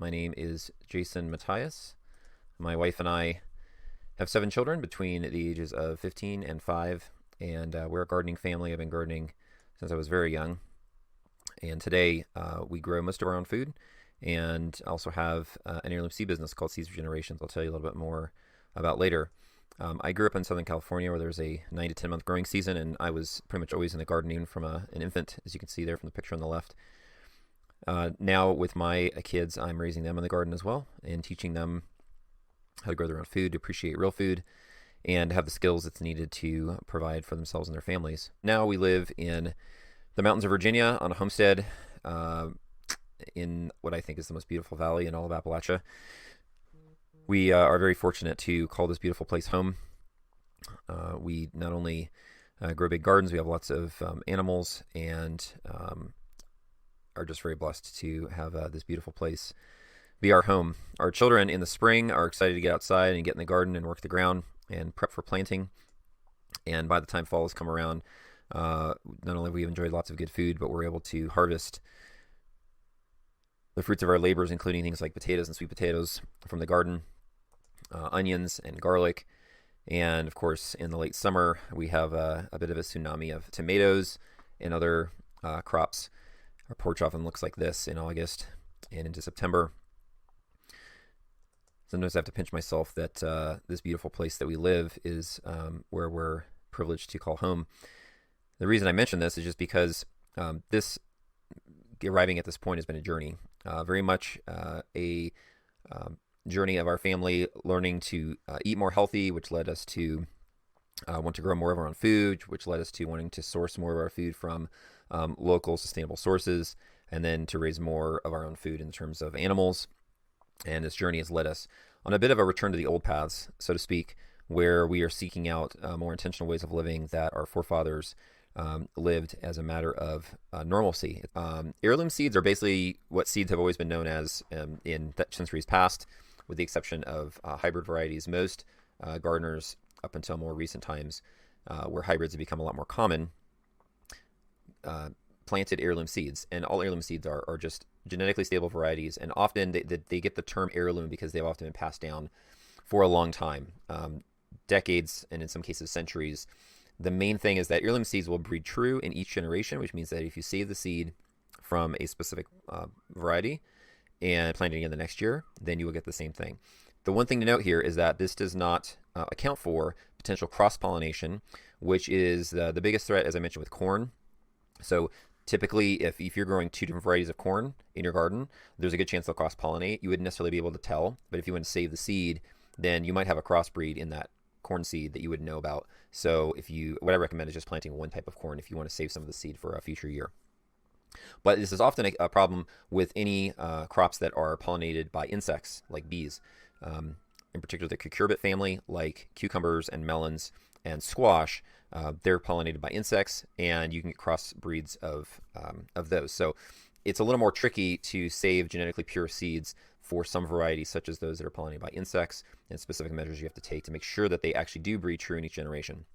My name is Jason Matyas. My wife and I have 7 children between the ages of 15 and 5, and we're a gardening family. I've been gardening since I was very young, and today we grow most of our own food and also have an heirloom seed business called Seeds for Generations. I'll tell you a little bit more about later. I grew up in Southern California where there's a 9 to 10 month growing season, and I was pretty much always in the garden even from an infant, as you can see there from the picture on the left. Now with my kids, I'm raising them in the garden as well and teaching them how to grow their own food, to appreciate real food, and have the skills that's needed to provide for themselves and their families. Now we live in the mountains of Virginia on a homestead in what I think is the most beautiful valley in all of Appalachia. We are very fortunate to call this beautiful place home. We not only grow big gardens, we have lots of animals, and are just very blessed to have this beautiful place be our home. Our children in the spring are excited to get outside and get in the garden and work the ground and prep for planting. And by the time fall has come around, not only have we enjoyed lots of good food, but we're able to harvest the fruits of our labors, including things like potatoes and sweet potatoes from the garden, onions and garlic. And of course, in the late summer, we have a bit of a tsunami of tomatoes and other crops. Our porch often looks like this in August and into September. Sometimes I have to pinch myself that this beautiful place that we live is where we're privileged to call home. The reason I mention this is just because this arriving at this point has been a journey, very much a journey of our family learning to eat more healthy, which led us to want to grow more of our own food, which led us to wanting to source more of our food from local sustainable sources, and then to raise more of our own food in terms of animals. And this journey has led us on a bit of a return to the old paths, so to speak, where we are seeking out more intentional ways of living that our forefathers lived as a matter of normalcy. Heirloom seeds are basically what seeds have always been known as in centuries past, with the exception of hybrid varieties. Most gardeners, up until more recent times, where hybrids have become a lot more common, planted heirloom seeds, and all heirloom seeds are just genetically stable varieties, and often they get the term heirloom because they've often been passed down for a long time, decades, and in some cases centuries. The main thing is that heirloom seeds will breed true in each generation, which means that if you save the seed from a specific variety and plant it again the next year, then you will get the same thing. The one thing to note here is that this does not account for potential cross-pollination, which is the biggest threat, as I mentioned, with corn. So typically, if you're growing 2 different varieties of corn in your garden, there's a good chance they'll cross-pollinate. You wouldn't necessarily be able to tell, but if you want to save the seed, then you might have a crossbreed in that corn seed that you wouldn't know about. So what I recommend is just planting one type of corn if you want to save some of the seed for a future year. But this is often a problem with any crops that are pollinated by insects, like bees. In particular, the cucurbit family, like cucumbers and melons and squash, they're pollinated by insects, and you can get cross breeds of those. So it's a little more tricky to save genetically pure seeds for some varieties, such as those that are pollinated by insects, and specific measures you have to take to make sure that they actually do breed true in each generation.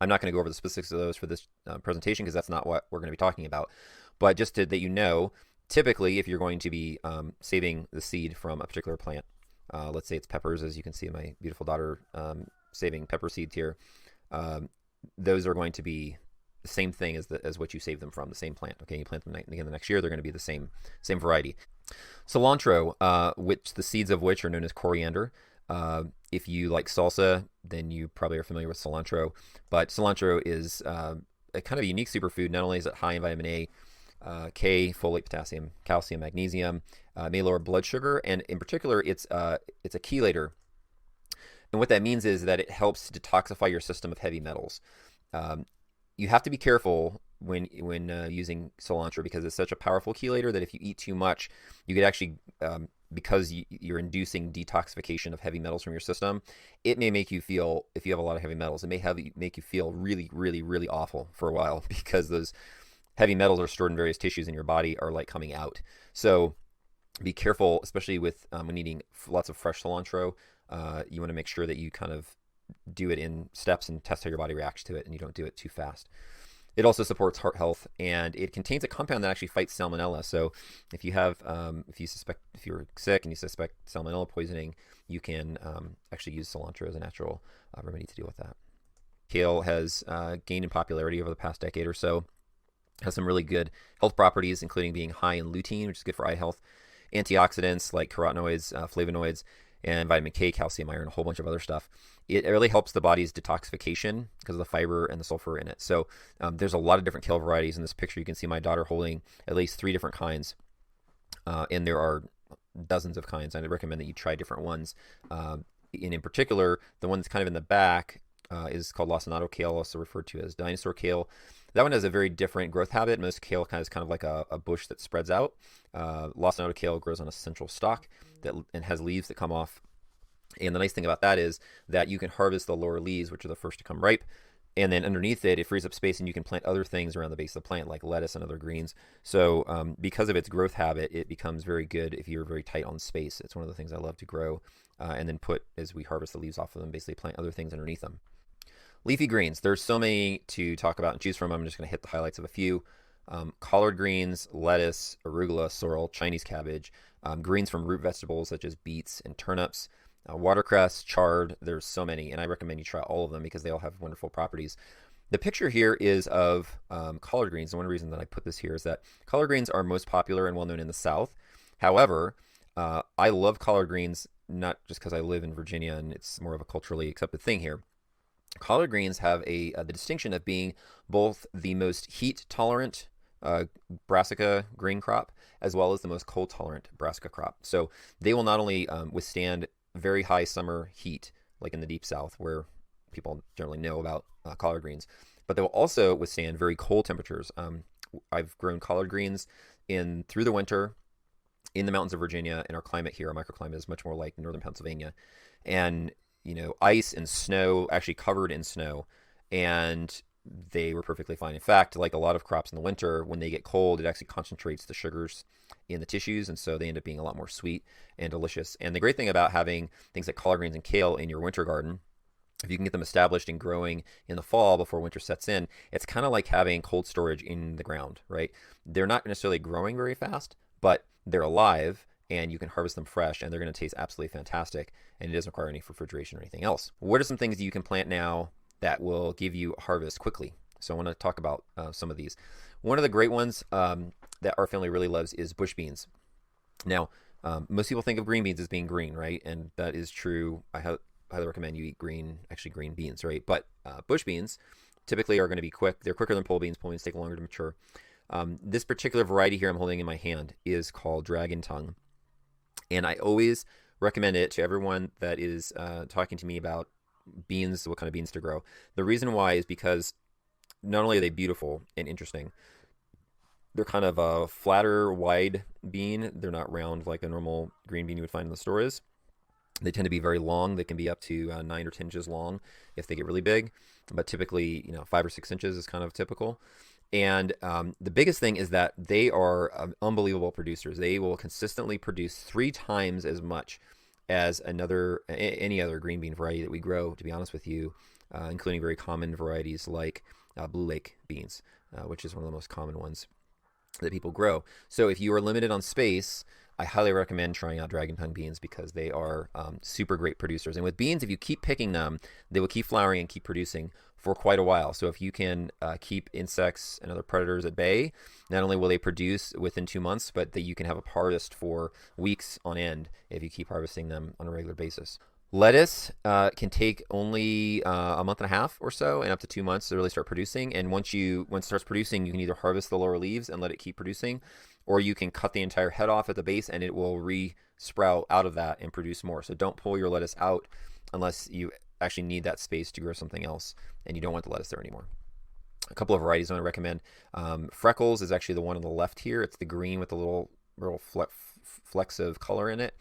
I'm not going to go over the specifics of those for this presentation because that's not what we're going to be talking about. But just that you know, typically if you're going to be saving the seed from a particular plant, let's say it's peppers, as you can see my beautiful daughter saving pepper seeds here, those are going to be the same thing as what you save them from, the same plant. Okay, you plant them again the next year, they're going to be the same variety. Cilantro, which the seeds of which are known as coriander. If you like salsa, then you probably are familiar with cilantro. But cilantro is a kind of a unique superfood. Not only is it high in vitamin A, K, folate, potassium, calcium, magnesium, may lower blood sugar, and in particular, it's a chelator. And what that means is that it helps detoxify your system of heavy metals. You have to be careful when using cilantro because it's such a powerful chelator that if you eat too much, you could actually, because you're inducing detoxification of heavy metals from your system, it may make you feel, if you have a lot of heavy metals, it may make you feel really, really, really awful for a while because those heavy metals are stored in various tissues in your body are like coming out. So be careful, especially with when eating lots of fresh cilantro. You want to make sure that you kind of do it in steps and test how your body reacts to it, and you don't do it too fast. It also supports heart health, and it contains a compound that actually fights salmonella. So if you have, if you're sick and you suspect salmonella poisoning, you can actually use cilantro as a natural remedy to deal with that. Kale has gained in popularity over the past decade or so. Has some really good health properties, including being high in lutein, which is good for eye health, antioxidants like carotenoids, flavonoids, and vitamin K, calcium, iron, a whole bunch of other stuff. It really helps the body's detoxification because of the fiber and the sulfur in it. So there's a lot of different kale varieties. In this picture, you can see my daughter holding at least 3 different kinds, and there are dozens of kinds. I recommend that you try different ones. And in particular, the one that's kind of in the back is called lacinato kale, also referred to as dinosaur kale. That one has a very different growth habit. Most kale is kind of like a bush that spreads out. Lacinato kale grows on a central stalk and has leaves that come off. And the nice thing about that is that you can harvest the lower leaves, which are the first to come ripe. And then underneath it, it frees up space and you can plant other things around the base of the plant, like lettuce and other greens. So because of its growth habit, it becomes very good if you're very tight on space. It's one of the things I love to grow and then put, as we harvest the leaves off of them, basically plant other things underneath them. Leafy greens, there's so many to talk about and choose from. I'm just going to hit the highlights of a few. Collard greens, lettuce, arugula, sorrel, Chinese cabbage, greens from root vegetables such as beets and turnips, watercress, chard. There's so many, and I recommend you try all of them because they all have wonderful properties. The picture here is of collard greens. The one reason that I put this here is that collard greens are most popular and well known in the South. However, I love collard greens not just because I live in Virginia and it's more of a culturally accepted thing here. Collard greens have the distinction of being both the most heat tolerant brassica grain crop as well as the most cold tolerant brassica crop. So they will not only withstand very high summer heat, like in the deep South where people generally know about collard greens, but they will also withstand very cold temperatures. I've grown collard greens through the winter in the mountains of Virginia, and our climate here, our microclimate, is much more like northern Pennsylvania. And ice and snow, actually covered in snow, and they were perfectly fine. In fact, like a lot of crops in the winter, when they get cold, it actually concentrates the sugars in the tissues, and so they end up being a lot more sweet and delicious. And the great thing about having things like collard greens and kale in your winter garden, if you can get them established and growing in the fall before winter sets in, it's kind of like having cold storage in the ground, right? They're not necessarily growing very fast, but they're alive, and you can harvest them fresh, and they're going to taste absolutely fantastic, and it doesn't require any refrigeration or anything else. What are some things that you can plant now that will give you harvest quickly? So I want to talk about some of these. One of the great ones that our family really loves is bush beans. Now, most people think of green beans as being green, right? And that is true. I highly recommend you eat green beans, right? But bush beans typically are going to be quick. They're quicker than pole beans. Pole beans take longer to mature. This particular variety here I'm holding in my hand is called dragon tongue. And I always recommend it to everyone that is talking to me about beans, what kind of beans to grow. The reason why is because not only are they beautiful and interesting, they're kind of a flatter, wide bean. They're not round like a normal green bean you would find in the store is. They tend to be very long. They can be up to 9 or 10 inches long if they get really big, but typically 5 or 6 inches is kind of typical. And the biggest thing is that they are unbelievable producers. They will consistently produce 3 times as much as any other green bean variety that we grow, to be honest with you, including very common varieties like Blue Lake beans, which is one of the most common ones that people grow. So if you are limited on space, I highly recommend trying out dragon tongue beans because they are super great producers. And with beans, if you keep picking them, they will keep flowering and keep producing for quite a while. So if you can keep insects and other predators at bay, not only will they produce within 2 months, but that you can have a harvest for weeks on end if you keep harvesting them on a regular basis. Lettuce can take only a month and a half or so and up to 2 months to really start producing. And once it starts producing, you can either harvest the lower leaves and let it keep producing, or you can cut the entire head off at the base and it will re-sprout out of that and produce more. So don't pull your lettuce out unless you actually need that space to grow something else and you don't want the lettuce there anymore. A couple of varieties I want to recommend. Freckles is actually the one on the left here. It's the green with the little flecks of color in it.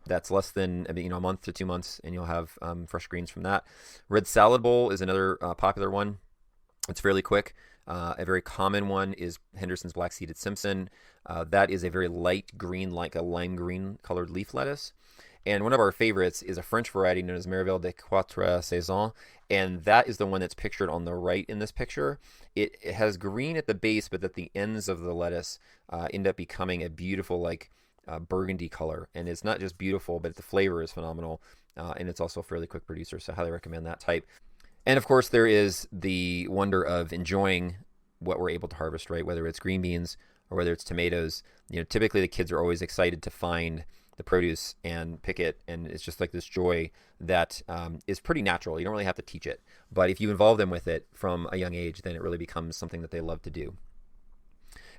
That's less than a month to 2 months, and you'll have fresh greens from that. Red salad bowl is another popular one. It's fairly quick. A very common one is Henderson's black-seeded Simpson. That is a very light green, like a lime green colored leaf lettuce. And one of our favorites is a French variety known as Merveille de Quatre Saisons, and that is the one that's pictured on the right in this picture. It has green at the base, but at the ends of the lettuce end up becoming a beautiful burgundy color. And it's not just beautiful, but the flavor is phenomenal, and it's also a fairly quick producer, so I highly recommend that type. And of course, there is the wonder of enjoying what we're able to harvest, right? Whether it's green beans or whether it's tomatoes. Typically the kids are always excited to find the produce and pick it, and it's just like this joy that is pretty natural. You don't really have to teach it, but if you involve them with it from a young age, then it really becomes something that they love to do.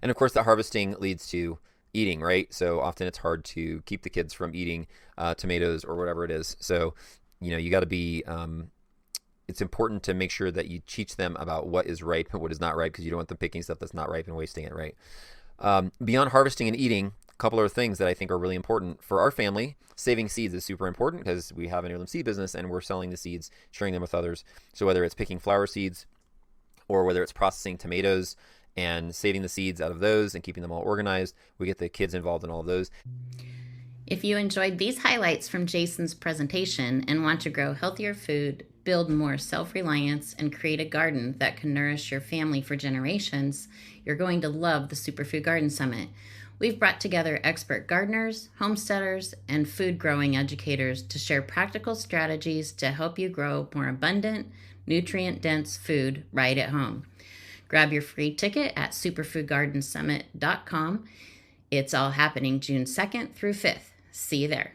And of course, the harvesting leads to eating, right? So often it's hard to keep the kids from eating tomatoes or whatever it is. So you got to be it's important to make sure that you teach them about what is ripe and what is not ripe, because you don't want them picking stuff that's not ripe and wasting it, right? Beyond harvesting and eating, a couple of things that I think are really important for our family. Saving seeds is super important because we have an heirloom seed business and we're selling the seeds, sharing them with others. So whether it's picking flower seeds or whether it's processing tomatoes and saving the seeds out of those and keeping them all organized, we get the kids involved in all of those. If you enjoyed these highlights from Jason's presentation and want to grow healthier food, build more self-reliance, and create a garden that can nourish your family for generations, you're going to love the Superfood Garden Summit. We've brought together expert gardeners, homesteaders, and food growing educators to share practical strategies to help you grow more abundant, nutrient-dense food right at home. Grab your free ticket at superfoodgardensummit.com. It's all happening June 2nd through 5th. See you there.